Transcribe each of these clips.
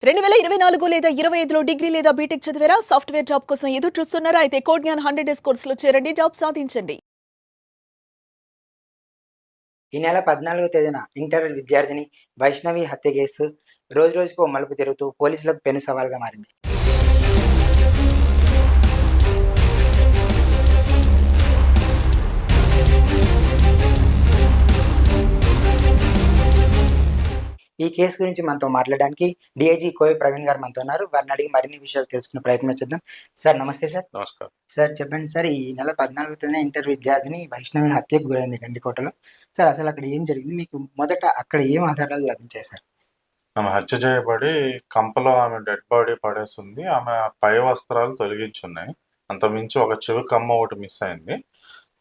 2024 లేదా 25లో డిగ్రీ లేదా బీటెక్ చదివారా? సాఫ్ట్‌వేర్ జాబ్ కోసం ఎదురు చూస్తున్నారా? అయితే కోడ్ జ్ఞాన్ 100 డేస్ కోర్సులో చేరండి. జాబ్ సాధించండి. ఈ నెల 14వ తేదీన ఇంటర్ విద్యార్థిని వైష్ణవి హత్య కేసు రోజురోజుకో మలుపు తిరుగుతూ పోలీసులకు పెను సవాల్‌గా మారింది. ఈ కేసు గురించి మనతో మాట్లాడడానికి డీఐజీ కోవి ప్రవీణ్ గారు మనతో ఉన్నారు. వారిని అడిగి మరిన్ని విషయాలు తెలుసుకునే ప్రయత్నం చేద్దాం. సార్ నమస్తే సార్. నమస్కారం. సార్ చెప్పండి సార్, ఈ నెల 14వ తేదీన ఇంటర్ విద్యార్థిని వైష్ణవి హత్యకు గురైంది గండికోటలో. సార్ అసలు అక్కడ ఏం జరిగింది? మీకు మొదట అక్కడ ఏం ఆధారాలు లభించాయి సార్? ఆమె హత్య చేయబడి కంపలో ఆమె డెడ్ బాడీ పడేసింది. ఆమె పై వస్త్రాలు తొలగించున్నాయి. అంతకుమించి ఒక చెవి కమ్మ ఒకటి మిస్ అయింది.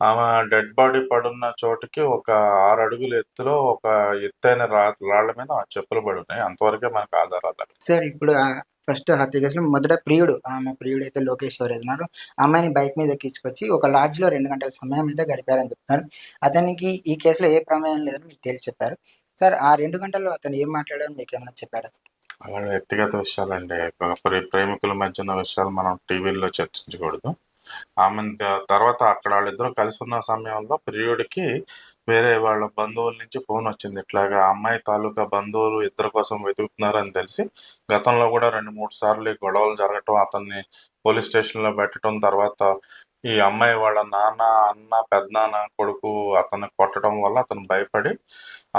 ఆమె డెడ్ బాడీ పడున్న చోటుకి ఒక 6 అడుగుల ఎత్తులో ఒక ఎత్తైన రాళ్ల మీద ఆ చెప్పులు పడి ఉన్నాయి. అంతవరకే మనకు ఆధారాలు. సార్ ఇప్పుడు ఫస్ట్ హత్య కేసులో మొదట ఆమె ప్రియుడు అయితే లోకేష్ ఎవరైతే ఉన్నారో అమ్మాయిని బైక్ మీద ఎక్కించుకొచ్చి ఒక లాడ్జ్‌లో 2 గంటల సమయం అయితే గడిపారని చెప్తున్నారు. అతనికి ఈ కేసులో ఏ ప్రమేయం లేదని మీకు తేల్చి చెప్పారు. సార్ ఆ 2 గంటల్లో అతను ఏం మాట్లాడారని మీకేమైనా చెప్పారా? వాళ్ళ వ్యక్తిగత విషయాలండి. ప్రేమికుల మధ్య ఉన్న విషయాలు మనం టీవీల్లో చర్చించకూడదు. ఆమె తర్వాత అక్కడ వాళ్ళిద్దరూ కలిసి ఉన్న సమయంలో ప్రియుడికి వేరే వాళ్ళ బంధువుల నుంచి ఫోన్ వచ్చింది. ఇట్లాగా అమ్మాయి తాలూకా బంధువులు ఇద్దరి కోసం వెతుకుతున్నారని తెలిసి గతంలో కూడా 2-3 సార్లు ఈ గొడవలు జరగటం, అతన్ని పోలీస్ స్టేషన్‌లో పెట్టడం, తర్వాత ఈ అమ్మాయి వాళ్ళ నాన్న, అన్న, పెదనాన్న కొడుకు అతన్ని కొట్టడం వల్ల అతను భయపడి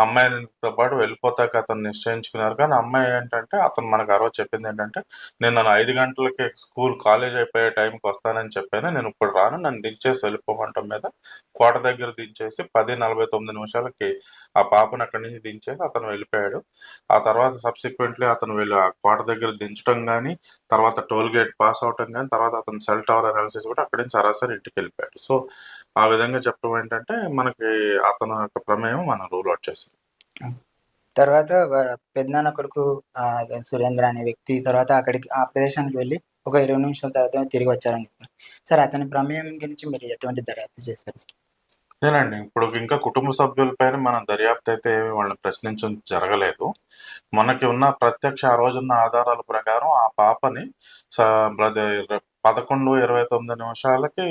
అమ్మాయితో పాటు వెళ్ళిపోతాక అతను నిశ్చయించుకున్నారు. కానీ అమ్మాయి ఏంటంటే అతను మనకు ఆ రోజు చెప్పింది ఏంటంటే, నేను 5 గంటలకి కాలేజ్ అయిపోయే టైంకి వస్తానని చెప్పాను. నేను ఇప్పుడు రాను, నన్ను దించేసి వెళ్ళిపోమంటం మీద కోట దగ్గర దించేసి 10:49 నిమిషాలకి ఆ పాపను అక్కడి నుంచి దించేసి అతను వెళ్ళిపోయాడు. ఆ తర్వాత సబ్సిక్వెంట్లీ అతను వెళ్ళి ఆ కోట దగ్గర దించడం కానీ, తర్వాత టోల్ గేట్ పాస్ అవటం కానీ, తర్వాత అతను సెల్ టవర్ అనాలిసిస్ కూడా అక్కడి నుంచి సరాసరి ఇంటికి వెళ్ళిపోయాడు. సో ఆ విధంగా చెప్పడం ఏంటంటే మనకి అతను యొక్క ప్రమేయం మనం రూల్ అవుట్ చేస్తాం. తర్వాత పెద్దనాన్న కొడుకు సురేంద్ర అనే వ్యక్తి తర్వాత అక్కడికి ఆ ప్రదేశానికి వెళ్ళి ఒక 20 నిమిషాల తర్వాత తిరిగి వచ్చారని చెప్పారు. సార్ అతని ప్రమేయం గురించి మీరు ఎటువంటి దర్యాప్తు చేశారు? అదేనండి. ఇప్పుడు ఇంకా కుటుంబ సభ్యులపైన మనం దర్యాప్తు అయితే వాళ్ళని ప్రశ్నించడం జరగలేదు. మనకి ఉన్న ఆ రోజున్న ఆధారాల ప్రకారం ఆ పాపని 11:29 నిమిషాలకి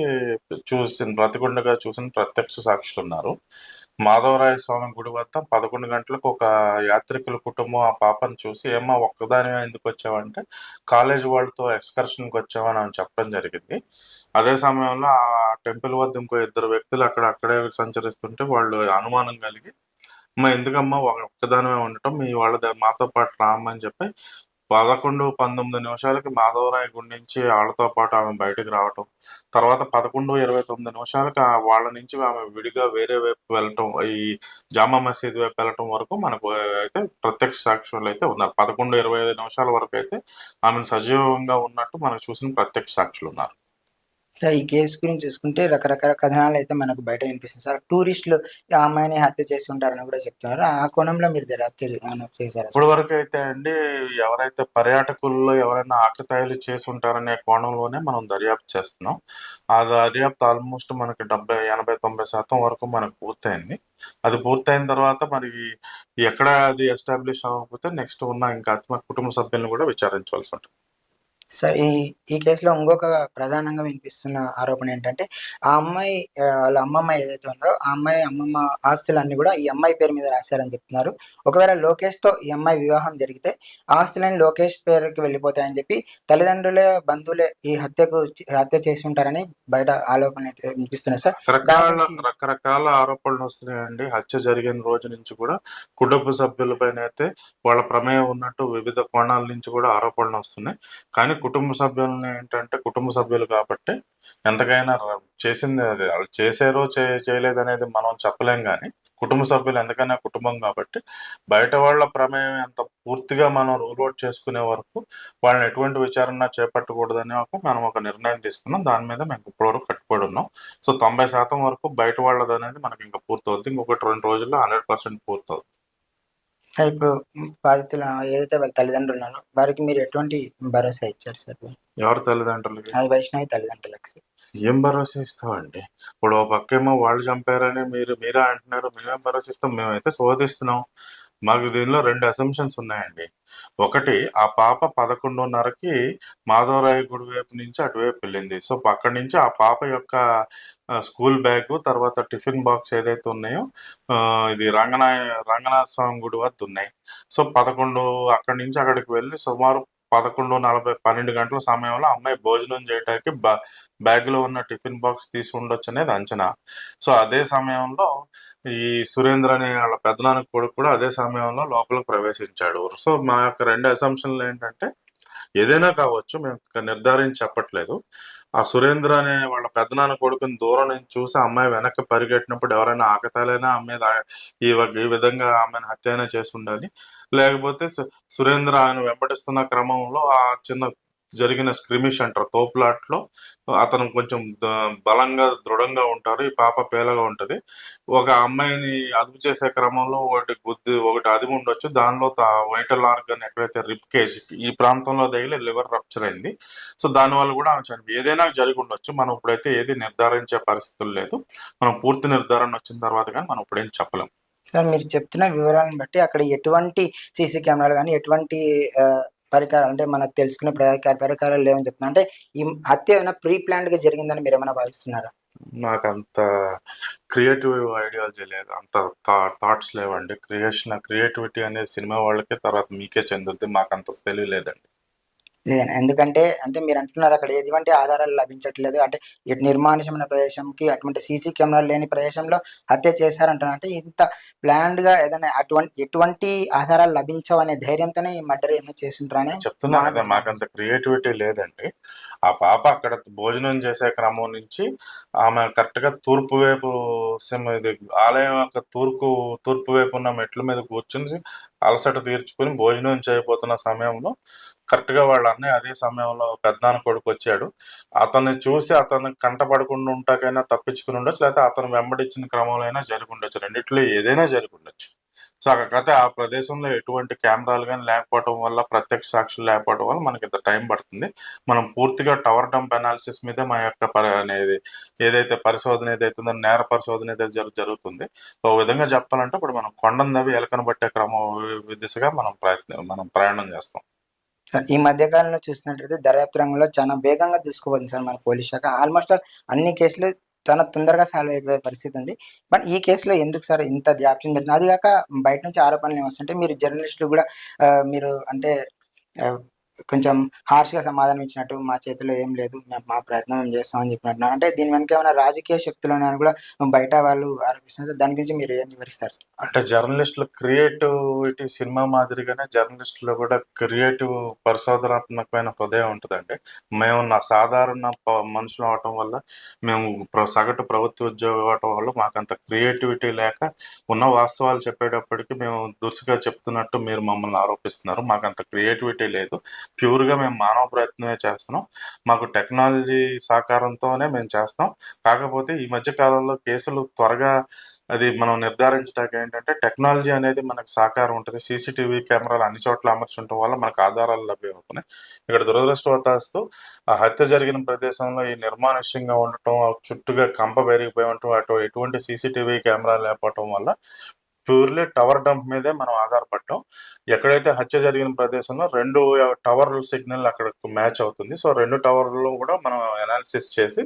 బ్రతికుండగా చూసిన ప్రత్యక్ష సాక్షులున్నారు. మాధవరాయ స్వామి గుడి వద్ద 11 గంటలకు ఒక యాత్రికుల కుటుంబం ఆ పాపను చూసి, "ఏమ్మా ఒక్కదానివే ఎందుకు వచ్చావంటే, కాలేజీ వాళ్ళతో ఎక్స్కర్షన్‌కి వచ్చామని" ఆమె చెప్పడం జరిగింది. అదే సమయంలో ఆ టెంపుల్ వద్ద ఇంకో 2 వ్యక్తులు అక్కడే సంచరిస్తుంటే వాళ్ళు అనుమానం కలిగి, "అమ్మ ఎందుకమ్మా ఒక్కదానివే ఉండటం, మీ మాతో పాటు రామ్మని" చెప్పి 11:19 నిమిషాలకి మాధవరాయ గుడి నుంచి ఆళ్ళతో పాటు ఆమె బయటకు రావటం. తర్వాత 11:29 నిమిషాలకి వాళ్ళ నుంచి ఆమె విడిగా వేరే వైపు వెళ్ళటం, ఈ జామా మసీద్ వైపు వెళ్ళటం వరకు మనకు అయితే ప్రత్యక్ష సాక్షులైతే ఉన్నారు. 11:25 నిమిషాల వరకైతే ఆమెను సజీవంగా ఉన్నట్టు మనకు చూసిన ప్రత్యక్ష సాక్షులున్నారు. సార్ ఈ కేసు గురించి చూసుకుంటే రకరకాల కథనాలైతే మనకు బయట వినిపిస్తుంది సార్. టూరిస్టులు ఆ అమ్మాయిని హత్య చేసి ఉంటారని కూడా చెప్తున్నారు. ఆ కోణంలో మీరు దర్యాప్తు ఏమైనా చేశారా సార్? ఇప్పటి వరకైతే అండి ఎవరైతే పర్యాటకుల్లో ఎవరైనా ఆకతాయిలు చేసి ఉంటారనే కోణంలోనే మనం దర్యాప్తు చేస్తున్నాం. ఆ దర్యాప్తు ఆల్మోస్ట్ మనకి 70, 80, 90% వరకు మనకు పూర్తయింది. అది పూర్తయిన తర్వాత మరి ఎక్కడ అది ఎస్టాబ్లిష్ అవ్వకపోతే నెక్స్ట్ ఉన్న ఇంకా కుటుంబ సభ్యులను కూడా విచారించవలసి ఉంటుంది. సార్ ఈ కేసులో ఇంకొక ప్రధానంగా వినిపిస్తున్న ఆరోపణ ఏంటంటే, ఆ అమ్మాయి వాళ్ళ అమ్మమ్మ ఏదైతే ఉందో, ఆ అమ్మమ్మ ఆస్తులన్నీ కూడా ఈ అమ్మాయి పేరు మీద రాశారని చెప్తున్నారు. ఒకవేళ లోకేష్‌తో ఈ అమ్మాయి వివాహం జరిగితే ఆస్తులన్నీ లోకేష్ పేరుకి వెళ్ళిపోతాయని చెప్పి బంధువులే ఈ హత్య చేసి ఉంటారని బయట ఆరోపణలు వినిపిస్తున్నాయి సార్. రకరకాల ఆరోపణలు వస్తున్నాయండి. హత్య జరిగిన రోజు నుంచి కూడా కుటుంబ సభ్యులపైన అయితే వాళ్ళ ప్రమేయం ఉన్నట్టు వివిధ కోణాల నుంచి కూడా ఆరోపణలు వస్తున్నాయి. కానీ కుటుంబ సభ్యులని ఏంటంటే కుటుంబ సభ్యులు కాబట్టి ఎంతకైనా చేసింది అది వాళ్ళు చేశారో చేయలేదనేది మనం చెప్పలేం. కానీ కుటుంబ సభ్యులు ఎంతకైనా కుటుంబం కాబట్టి బయట వాళ్ళ ప్రమేయం ఎంత పూర్తిగా మనం రూల్ అవుట్ చేసుకునే వరకు వాళ్ళని ఎటువంటి విచారణ చేపట్టకూడదని మనం ఒక నిర్ణయం తీసుకున్నాం. దాని మీద మేము ఇప్పటివరకు కట్టుబడి ఉన్నాం. సో 90% వరకు బయట వాళ్ళది అనేది మనకి ఇంకా పూర్తవుద్ది. ఇంకొకటి 2 రోజుల్లో 100% పూర్తవుద్ది. ఇప్పుడు బాధితులు ఏదైతే వాళ్ళ తల్లిదండ్రులు ఉన్నారో వారికి మీరు ఎటువంటి భరోసా ఇచ్చారు సార్? ఎవరి తల్లిదండ్రులకి? అది వైష్ణవి తల్లిదండ్రులకి సార్. ఏం భరోసా ఇస్తామండి? ఇప్పుడు ఓ పక్కేమో వాళ్ళు చంపారని మీరే అంటున్నారు. మేమేం భరోసా ఇస్తాం? మేమైతే శోధిస్తున్నాం. మాకు దీనిలో 2 అసంప్షన్స్ ఉన్నాయండి. ఒకటి, ఆ పాప 11:30కి మాధవరాయ గుడి వైపు నుంచి అటువైపు వెళ్ళింది. సో, అక్కడి నుంచి ఆ పాప యొక్క స్కూల్ బ్యాగు, తర్వాత టిఫిన్ బాక్స్ ఏదైతే ఉన్నాయో ఇది రంగనాథ స్వామి గుడి వద్ద ఉన్నాయి. సో, 11 అక్కడి నుంచి అక్కడికి వెళ్ళి సుమారు 11:40, 12 గంటల సమయంలో అమ్మాయి భోజనం చేయటానికి బ్యాగ్‌లో ఉన్న టిఫిన్ బాక్స్ తీసి ఉండొచ్చనేది అంచనా. సో, అదే సమయంలో ఈ సురేంద్ర అనే వాళ్ళ పెదనాన్న కొడుకు కూడా అదే సమయంలో లోపలికి ప్రవేశించాడు. సో, మా యొక్క 2 అసంప్షన్‌లు ఏంటంటే, ఏదైనా కావచ్చు, మేము నిర్ధారించి చెప్పట్లేదు. ఆ సురేంద్ర అనే వాళ్ళ పెదనాన్న కొడుకుని దూరం నుంచి చూసి ఆ అమ్మాయి వెనక్కి పరిగెట్టినప్పుడు ఎవరైనా ఆకతాయిలైనా ఆమె మీద ఈ విధంగా ఆమెను హత్య చేసుండాలి. లేకపోతే సురేంద్ర ఆయన వెంబడిస్తున్న క్రమంలో ఆ చిన్న జరిగిన స్క్రిమిష్ అంటారు, తోపులాటలో అతను కొంచెం బలంగా, దృఢంగా ఉంటారు. ఈ పాప పేలగా ఉంటది. ఒక అమ్మాయిని అదుపు చేసే క్రమంలో ఒకటి అదిమి ఉండొచ్చు. దానిలో వైటల్ ఆర్గన్ ఎక్కడైతే రిబ్ కేజ్ ఈ ప్రాంతంలో తగిలి లివర్ రప్చర్ అయింది. సో, దానివల్ల కూడా ఆమె చనిపోయింది. ఏదైనా జరిగి ఉండొచ్చు. మనం ఇప్పుడైతే ఏది నిర్ధారించే పరిస్థితులు లేదు. మనం పూర్తి నిర్ధారణ వచ్చిన తర్వాత కానీ మనం ఇప్పుడేం చెప్పలేం. సార్, మీరు చెప్తున్న వివరాలను బట్టి అక్కడ ఎటువంటి సీసీ కెమెరాలు గానీ, ఎటువంటి పరికరాలు అంటే మనకు తెలుసుకునే పరికరాలు లేవని చెప్తున్నారు. అంటే ఈ హత్య ఏమైనా ప్రీ ప్లాన్డ్‌గా జరిగిందని మీరేమైనా భావిస్తున్నారా? నాకంత క్రియేటివ్ ఐడియాలజీ లేదు. అంత థాట్స్ లేవండి. క్రియేటివిటీ అనేది సినిమా వాళ్ళకే, తర్వాత మీకే చెందుద్ది. మాకంత తెలివి లేదండి. లేదండి. ఎందుకంటే అంటే మీరంటున్నారు అక్కడ ఎటువంటి ఆధారాలు లభించట్లేదు. అంటే నిర్మానుష్యమైన ప్రదేశంకి అటువంటి సీసీ కెమెరాలు లేని ప్రదేశంలో హత్య చేశారంటున్నారు. అంటే ఇంత ప్లాన్డ్‌గా ఏదైనా ఎటువంటి ఆధారాలు లభించవనే ధైర్యంతోనే ఈ మర్డర్ ఏమైనా చేసుంటారని చెప్తున్నా కదా, మాకంత క్రియేటివిటీ లేదండి. ఆ పాప అక్కడ భోజనం చేసే క్రమం నుంచి ఆమె కరెక్ట్‌గా తూర్పు వైపు ఇది ఆలయం యొక్క తూర్పు వైపు ఉన్న మెట్ల మీద కూర్చొని అలసట తీర్చుకొని భోజనం చేయబోతున్న సమయంలో కరెక్ట్‌గా వాళ్ళ అన్నయ్య అదే సమయంలో పెదనాన్న కొడుకొచ్చాడు. అతన్ని చూసి అతను కంటపడకుండా ఉంటాకైనా తప్పించుకొని ఉండొచ్చు. లేకపోతే అతను వెంబడించిన క్రమంలో అయినా జరిగుండొచ్చు. రెండిట్లో ఏదైనా జరిగుండొచ్చు. సో, కాకపోతే ఆ ప్రదేశంలో ఎటువంటి కెమెరాలు గాని లేకపోవటం వల్ల, ప్రత్యక్ష సాక్షులు లేకపోవడం వల్ల మనకింత టైం పడుతుంది. మనం పూర్తిగా టవర్ డంప్ అనాలిసిస్ మీదే మా యొక్క ఏదైతే పరిశోధన ఏదైతే ఉందో, నేర పరిశోధన ఏదైతే జరుగుతుంది. సో, ఓ విధంగా చెప్పాలంటే ఇప్పుడు మనం కొండను తవ్వి ఎలకను పట్టే క్రమం దిశగా మనం ప్రయాణం చేస్తాం. సార్, ఈ మధ్య కాలంలో చూసినట్లయితే దర్యాప్తు రంగంలో చాలా వేగంగా దూసుకుపోతుంది సార్ మన పోలీస్ శాఖ. ఆల్‌మోస్ట్ ఆల్ అన్ని కేసులు చాలా తొందరగా సాల్వ్ అయిపోయే పరిస్థితి ఉంది. బట్ ఈ కేసులో ఎందుకు సార్ ఇంత జాప్యం జరిగింది? అది గాక బయట నుంచి ఆరోపణలు ఏమొస్తుంటే మీరు జర్నలిస్టులు గూడా మీరు అంటే ఆహ్, కొంచెం హార్ష్‌గా సమాధానం ఇచ్చినట్టు, మా చేతిలో ఏం లేదు. మా ప్రయత్నం మేము చేస్తామని చెప్పినట్టున్నారు. అంటే దీని వెనుక ఏమైనా రాజకీయ శక్తులున్నాయని కూడా బయట వాళ్ళు ఆరోపిస్తున్నారు. దాని గురించి మీరు ఏం వివరిస్తారు సార్? అంటే జర్నలిస్టులు క్రియేటివిటీ సినిమా మాదిరిగానే జర్నలిస్టులో కూడా క్రియేటివ్ పరిశోధనాత్మకమైన హృదయం ఉంటదండి. మేము సాధారణ మనుషులు అవటం వల్ల, మేము సగటు ప్రభుత్వ ఉద్యోగం అవ్వటం వల్ల మాకంత క్రియేటివిటీ లేక, ఉన్న వాస్తవాలు చెప్పేటప్పటికి మేము దురుసుగా చెప్తున్నట్టు మీరు మమ్మల్ని ఆరోపిస్తున్నారు. మాకంత క్రియేటివిటీ లేదు. ప్యూర్‌గా మేము మానవ ప్రయత్నమే చేస్తున్నాం. మాకు టెక్నాలజీ సహకారంతోనే మేము చేస్తాం. కాకపోతే ఈ మధ్య కాలంలో కేసులు త్వరగా అది మనం నిర్ధారించడానికి ఏంటంటే, టెక్నాలజీ అనేది మనకు సహకారం ఉంటది. సీసీటీవీ కెమెరాలు అన్ని చోట్ల అమర్చుండటం వల్ల మనకు ఆధారాలు లభ్యమవుతున్నాయి. ఇక్కడ దురదృష్టవశాత్తు ఆ హత్య జరిగిన ప్రదేశంలో ఈ నిర్మానుష్యంగా ఉండటం, చుట్టూగా కంప పెరిగిపోయి ఉండటం, ఎటువంటి సీసీటీవీ కెమెరాలు లేకపోవటం వల్ల ప్యూర్‌లీ టవర్ డంప్ మీదే మనం ఆధారపడ్డాం. ఎక్కడైతే హత్య జరిగిన ప్రదేశంలో 2 టవర్ సిగ్నల్ అక్కడకు మ్యాచ్ అవుతుంది. సో, 2 టవర్‌లో కూడా మనం అనాలిసిస్ చేసి,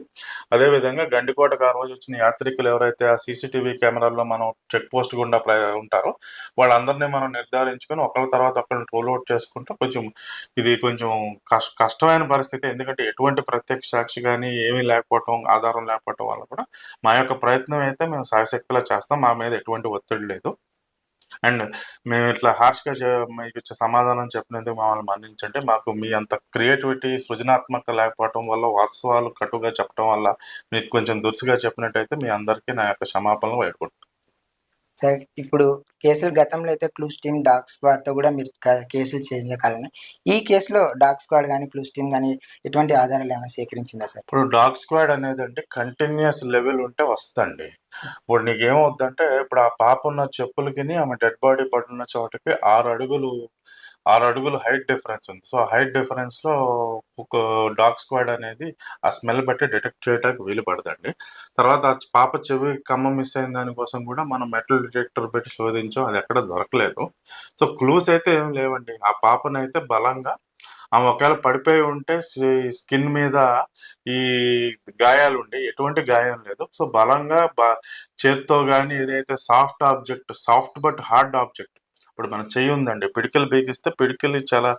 అదేవిధంగా గండికోటకు ఆ రోజు వచ్చిన యాత్రికులు ఎవరైతే ఆ సీసీటీవీ కెమెరాల్లో మనం చెక్ పోస్ట్ గుండా ఉంటారో, వాళ్ళందరినీ మనం నిర్ధారించుకొని ఒకళ్ళ తర్వాత ఒకళ్ళని రూల్ ఔట్ చేసుకుంటూ ఇది కొంచెం కష్టమైన పరిస్థితి. ఎందుకంటే ఎటువంటి ప్రత్యక్ష సాక్షి గాని ఏమీ లేకపోవటం, ఆధారం లేకపోవటం వల్ల కూడా మా యొక్క ప్రయత్నం అయితే మేము శాయశక్తులా చేస్తాం. మా మీద ఎటువంటి ఒత్తిడి లేదు. అండ్ మేము ఇట్లా హార్ష్‌గా మీకు సమాధానం చెప్పినందుకు మమ్మల్ని మన్నించండి. మాకు మీ అంత క్రియేటివిటీ, సృజనాత్మకత లేకపోవటం వల్ల, వాస్తవాలు కటువుగా చెప్పడం వల్ల, మీకు కొంచెం దురుసుగా చెప్పినట్టయితే మీ అందరికీ నా యొక్క క్షమాపణలు వేడుకుంటున్నాను. సరే, ఇప్పుడు కేసులు గతంలో అయితే క్లూస్ టీమ్, డాగ్ స్క్వాడ్‌తో గూడా మీరు కేసులు చేయించగలరని. ఈ కేసులో డాగ్ స్క్వాడ్ గాని, క్లూస్ టీమ్ గాని ఎటువంటి ఆధారాలు ఏమైనా సేకరించిందా సార్? ఇప్పుడు డాగ్ స్క్వాడ్ అనేదండి కంటిన్యూయస్ లెవెల్ ఉంటే వస్తదండి. ఇప్పుడు నీకేమవుద్దంటే, ఇప్పుడు ఆ పాప ఉన్న చెప్పులకిని ఆమె డెడ్ బాడీ పడున్న చోటకి 6 అడుగులు 6 అడుగులు హైట్ డిఫరెన్స్ ఉంది. సో, ఆ హైట్ డిఫరెన్స్‌లో ఒక డాగ్ స్క్వాడ్ అనేది ఆ స్మెల్ బట్టి డిటెక్ట్ చేయడానికి వీలు పడదండి. తర్వాత ఆ పాప చెవి కమ్మ మిస్ అయిన దాని కోసం కూడా మనం మెటల్ డిటెక్టర్ పెట్టి శోధించాం. అది ఎక్కడ దొరకలేదు. సో, క్లూస్ అయితే ఏం లేవండి. ఆ పాపనైతే బలంగా ఆమె ఒకవేళ పడిపోయి ఉంటే స్కిన్ మీద ఈ గాయాలుండి ఎటువంటి గాయం లేదు. సో, బలంగా చేత్తో గాని ఏదైతే soft object, soft but hard object, ఇప్పుడు మన చెయ్యి ఉందండి, పిడికిలు బిగిస్తే పిడికిలి చాలా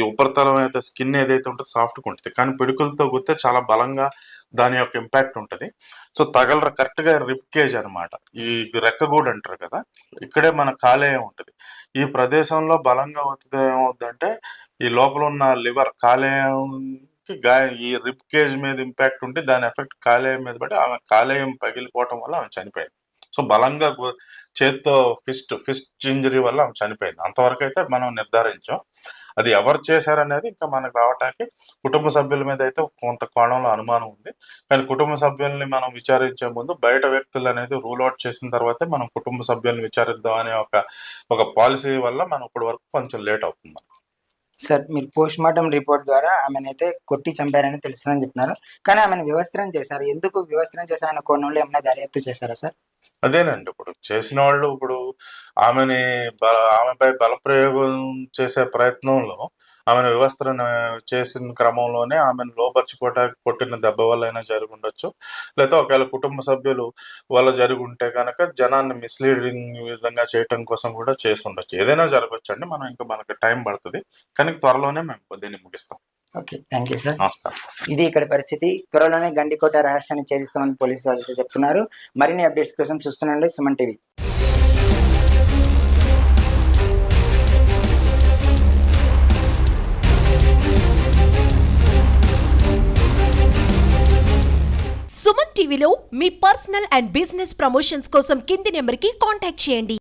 ఉపరితలం అయితే స్కిన్ ఏదైతే ఉంటుందో సాఫ్ట్‌గా ఉంటది. కానీ పిడికిలతో గుత్తే చాలా బలంగా దాని యొక్క ఇంపాక్ట్ ఉంటది. సో, కరెక్ట్‌గా రిబ్ కేజ్ అనమాట. ఈ రెక్కగూడు అంటారు కదా! ఇక్కడే మన కాలేయం ఉంటది. ఈ ప్రదేశంలో బలంగా ఒత్తితే ఏమవుద్దంటే ఈ లోపల ఉన్న లివర్ కాలేయంకి ఈ రిబ్ కేజ్ మీద ఇంపాక్ట్ ఉంటే దాని ఎఫెక్ట్ కాలేయం మీద పడి ఆమె కాలేయం పగిలిపోవటం వల్ల ఆమె చనిపోయింది. సో, బలంగా చేత్తో ఫిస్ట్ ఇంజరీ వల్ల ఆమె చనిపోయింది. అంతవరకు అయితే మనం నిర్ధారించాం. అది ఎవరు చేశారనేది ఇంకా మనకు రావటానికి కుటుంబ సభ్యుల మీద అయితే కొంత కోణంలో అనుమానం ఉంది. కానీ కుటుంబ సభ్యుల్ని మనం విచారించే ముందు బయట వ్యక్తులు అనేది రూల్ అవుట్ చేసిన తర్వాతే మనం కుటుంబ సభ్యుల్ని విచారిద్దాం అనే ఒక పాలసీ వల్ల మనం ఇప్పటి వరకు కొంచెం లేట్ అవుతుంది. సార్, మీరు పోస్ట్‌మార్టం రిపోర్ట్ ద్వారా ఆమెనైతే కొట్టి చంపారని తెలుస్తుందని చెప్తున్నారు. కానీ ఆమెను వివస్త్రం చేశారు. ఎందుకు వివస్త్రం చేశారన్న కోణంలో ఏమైనా దర్యాప్తు చేశారా సార్? అదేనండి. ఇప్పుడు చేసిన వాళ్ళు ఆమెపై బలప్రయోగం చేసే ప్రయత్నంలో ఆమెను వివస్త్రన చేసిన క్రమంలోనే ఆమెను లోపరుచుకోవటానికి కొట్టిన దెబ్బ వల్లైనా జరుగుండొచ్చు. లేతే ఒకవేళ కుటుంబ సభ్యులు వల్ల జరుగుంటే గనక జనాన్ని మిస్‌లీడింగ్ విధంగా చేయటం కోసం కూడా చేసుండొచ్చు. ఏదైనా జరగొచ్చండి. మనకి టైం పడతది. కానీ త్వరలోనే మేము దీన్ని ముగిస్తాం. ఓకే. Thank you sir. నమస్కారం. ఇది ఇక్కడ పరిస్థితి. త్వరలోనే గండికోట రహస్యాన్ని ఛేదిస్తామని పోలీసు వాళ్ళు చెప్తున్నారు. మరిన్ని అప్డేట్స్ కోసం చూస్తుండండి సుమన్ టీవీ. సుమన్ టీవీలో మీ పర్సనల్ అండ్ బిజినెస్ ప్రమోషన్స్ కోసం కింది నెంబర్కి కాంటాక్ట్ చేయండి.